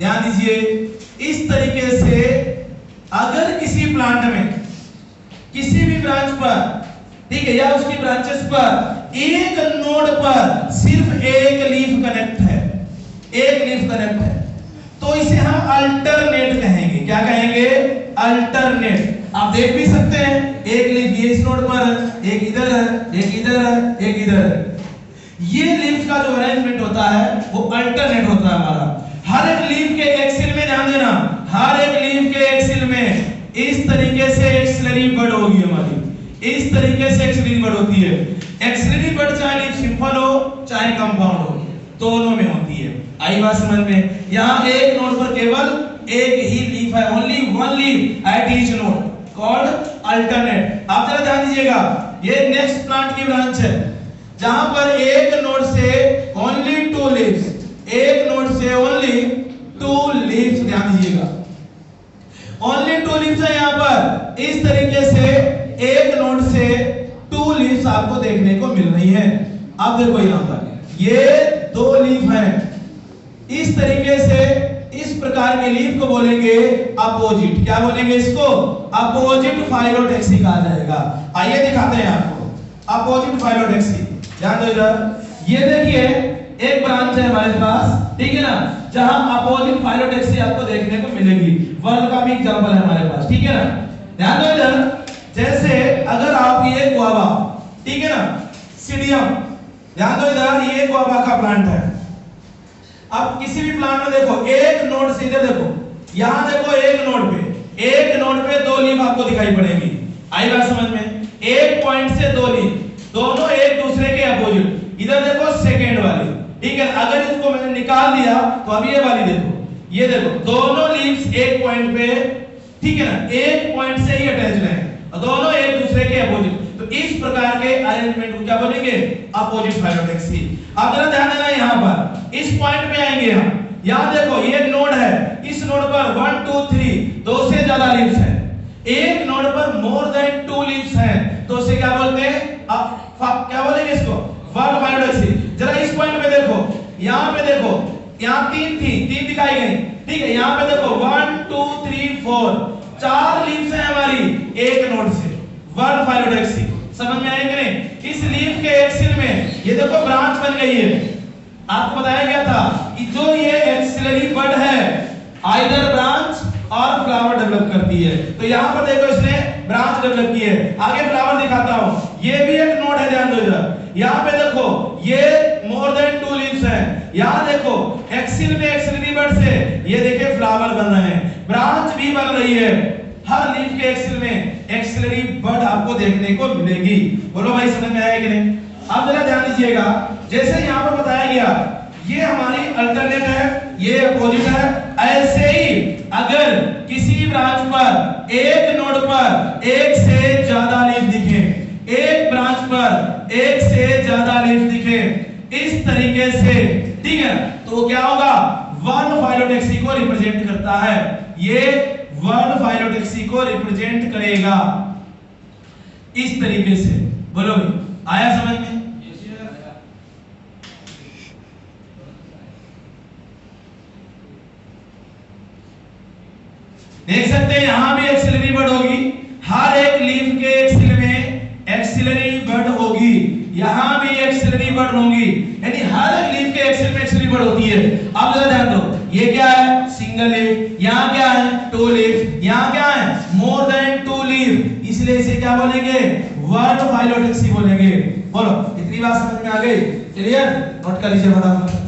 ध्यान दीजिए, इस तरीके से अगर किसी प्लांट में किसी भी ब्रांच पर, ठीक है, या उसकी ब्रांचेस पर एक नोड पर सिर्फ एक लीफ कनेक्ट है, एक लीफ कनेक्ट है, तो इसे हम अल्टरनेट कहेंगे। क्या कहेंगे? अल्टरनेट। आप देख भी सकते हैं, एक लीफ ये इस नोड पर है, एक इधर है, एक इधर है, एक इधर है। ये लीफ का जो अरेंजमेंट होता है वो अल्टरनेट होता है हमारा। हर एक लीफ के एक्सिल में, ध्यान देना, हर एक लीफ के एक्सिल में इस तरीके से एक्सिलरी बड होगी हमारी, इस तरीके से एक्सिलरी बड होती है। एक्सिलरी बड चाहे लीफ सिंपल हो चाहे कंपाउंड हो, दोनों में होती है। आई बात समझ में? यहाँ एक नोड पर केवल एक ही लीफ है, only one leaf at each node, called alternate. आप जरा ध्यान दीजिएगा, ये नेक्स्ट प्लांट की ब्रांच है जहां पर एक नोड से ओनली टू लीव्स, एक नोड से ओनली टू लीव्स, ध्यान दीजिएगा, ओनली टू लीव्स है यहाँ पर। इस तरीके से एक नोड से टू लीव्स आपको देखने को मिल रही है। अब देखो यहाँ पर ये दो लीफ हैं, इस तरीके से इस प्रकार के लीफ को बोलेंगे अपोजिट। क्या बोलेंगे इसको? अपोजिट फाइलोटेक्सी कहा जाएगा। आइए दिखाते हैं आपको अपोजिट फाइलोटेक्सी। ध्यान दो इधर, ये देखिए एक ब्रांच है हमारे पास, ठीक है ना, जहां अपोजिट फाइलोटेक्सी आपको देखने को मिलेगी। वर्ड का भी एग्जांपल है हमारे पास, ठीक है ना। ध्यान दो इधर, जैसे अगर आप ये गुआवा, ठीक है ना, सीडियम, ध्यान दो इधर, ये गुआवा का प्लांट है। अब किसी भी प्लांट में देखो, एक नोड से इधर देखो, यहां देखो एक नोड पे दो लीफ आपको दिखाई पड़ेगी। आई बात समझ में? एक पॉइंट से दो लीफ, दोनों एक दूसरे के अपोजिट। इधर देखो सेकेंड वाली, ठीक है। अगर इसको मैंने निकाल दिया तो अब ये वाली देखो, ये देखो दोनों लीव्स एक पॉइंट पे, ठीक है ना, एक पॉइंट से ही अटैच्ड हैं, दोनों एक दूसरे के अपोजिट। तो इस प्रकार के अरेंजमेंट को क्या बोलेंगे? Opposite phyllotaxy. अब जरा ध्यान देना, यहाँ पर इस पॉइंट पे आएंगे हम, यहाँ देखो ये नोड है, इस नोड पर 1 2 3 दो से ज्यादा लीव्स हैं, एक नोड पर मोर देन 2 लीव्स हैं, तो उसे क्या बोलते हैं? क्या बोलेंगे इसको? Word phyllotaxy. जरा इस पॉइंट पे देखो, यहाँ पे देखो, यहाँ तीन दिखाई गई, ठीक है। यहाँ पे देखो 1 2 3 4 चार लीव्स हैं हमारी एक नोड से, वर्ड फाइलोटेक्सी। समझ में आया कि नहीं? इस लीफ के एक्सिल में ये देखो ब्रांच बन गई है। आपको बताया गया था कि जो ये एक्सिलरी बड है आइदर ब्रांच और फ्लावर डेवलप करती है। तो यहाँ पर देखो इसने ब्रांच डेवलप की है। आगे फ्लावर दिखाता हूँ, ये भी एक नोड है, ध्यान दो इधर। यहाँ पे देखो ये मोर देन 2 लीव्स हैं। यहाँ देखो एक्सिल में एक्सिलरी बड से ये देखिए फ्लावर बन रहे हैं, ब्रांच भी बन रही है। हर लीफ के एक्सिल में एक्सिलरी बड आपको देखने को मिलेगी। बोलो भाई समझ में आया कि नहीं? अब जरा ध्यान दीजिएगा, जैसे यहाँ पर बताया गया ये हमारी अल्टरनेट है, ये अपोजिट है। ऐसे ही अगर किसी ब्रांच पर एक नोड पर एक से ज्यादा लीफ दिखे, एक ब्रांच पर एक से ज्यादा लीफ दिखे इस तरीके से, ठीक है, तो क्या होगा? वन फाइलोटेक्सी को रिप्रेजेंट करता है। ये वन फाइलोटेक्सी को रिप्रेजेंट करेगा इस तरीके से। बोलो भाई, आया समझ में? देख सकते हैं यहां भी एक्सिलरी बड होगी, हर एक लीफ के एक्सिल में एक्सिलरी बड होगी, यहां भी एक्सिलरी बड होगी, यानी हर एक लीफ के एक्सिल में एक्सिलरी बड होती है। अब जरा ध्यान दो, ये क्या है? Single leaf. यहाँ क्या है? 2 लीफ। यहाँ क्या है? More than 2 leaf. इसलिए इसे क्या बोलेंगे? वर्ड फाइलोटेक्सी बोलेंगे। बोलो, इतनी बात समझ में आ गई? क्लियर? नोट कर लीजिए फटाफट।